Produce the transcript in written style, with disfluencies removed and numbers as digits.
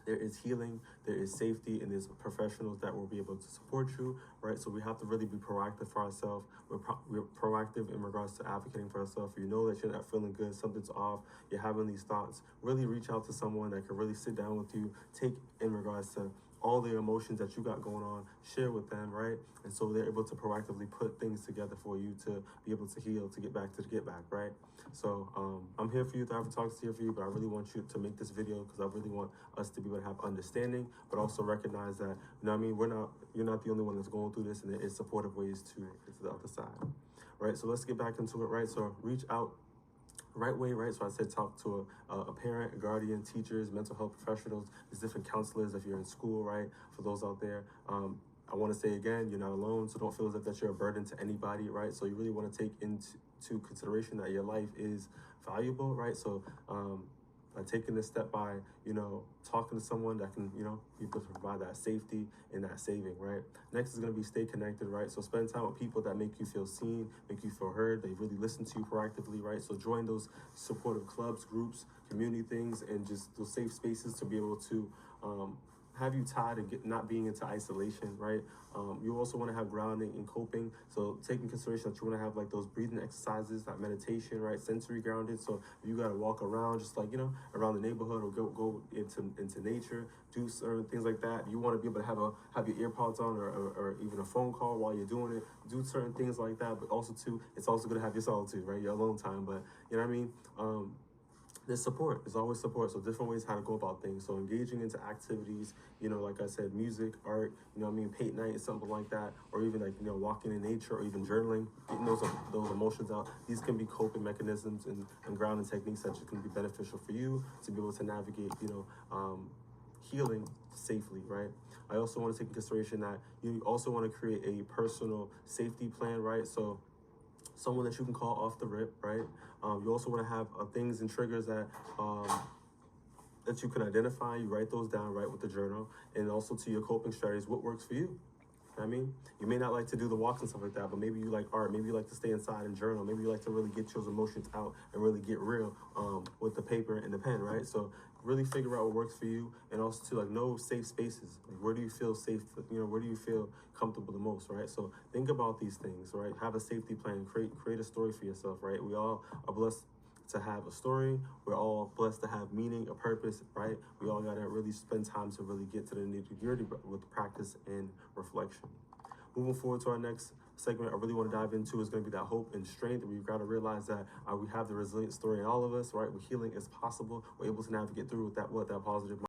there is healing, there is safety, and there's professionals that will be able to support you, right? So we have to really be proactive for ourselves. We're proactive in regards to advocating for ourselves. If you know that you're not feeling good, something's off, you're having these thoughts, really reach out to someone that can really sit down with you, take in regards to all the emotions that you got going on, share with them, right? And so they're able to proactively put things together for you to be able to heal, to get back to the get back, right? So I'm here for you, Therapy Talks here for you, but I really want you to make this video because I really want us to be able to have understanding, but also recognize that, you know what I mean, you're not the only one that's going through this, and there is supportive ways to get to the other side, right? So let's get back into it, right? So reach out right way, right? So I said talk to a parent, a guardian, teachers, mental health professionals, there's different counselors if you're in school, right? For those out there, I want to say again, you're not alone, so don't feel as if that you're a burden to anybody, right? So you really want to take into consideration that your life is valuable, right? So by taking this step by, you know, talking to someone that can, you know, be able to provide that safety and that saving, right? Next is going to be stay connected, right? So spend time with people that make you feel seen, make you feel heard. They really listen to you proactively, right? So join those supportive clubs, groups, community things, and just those safe spaces to be able to have you tied and not being into isolation, right? You also want to have grounding and coping. So take in consideration that you want to have like those breathing exercises, that meditation, right? Sensory grounded. So if you got to walk around, just like, you know, around the neighborhood, or go into nature, do certain things like that. You want to be able to have your ear pods on, or even a phone call while you're doing it. Do certain things like that, but also too, it's also good to have your solitude, right? Your alone time. But you know what I mean? There's support. There's always support. So different ways how to go about things. So engaging into activities, you know, like I said, music, art, you know what I mean, paint night, something like that, or even like, you know, walking in nature, or even journaling, getting those emotions out. These can be coping mechanisms and grounding techniques that can be beneficial for you to be able to navigate, you know, healing safely, right? I also want to take in consideration that you also want to create a personal safety plan, right? So someone that you can call off the rip, right? You also want to have things and triggers that you can identify. You write those down, right, with the journal, and also to your coping strategies, what works for you. I mean, you may not like to do the walks and stuff like that, but maybe you like art, maybe you like to stay inside and journal, maybe you like to really get those emotions out and really get real with the paper and the pen, right? So really figure out what works for you, and also to like know safe spaces. Like, where do you feel safe? You know, where do you feel comfortable the most, right? So think about these things, right? Have a safety plan, create a story for yourself, right? We all are blessed to have a story. We're all blessed to have meaning, a purpose, right? We all gotta really spend time to really get to the nitty-gritty with practice and reflection. Moving forward to our next segment, I really want to dive into is going to be that hope and strength. We've got to realize that we have the resilient story in all of us, right? Where healing is possible. We're able to navigate through with that positive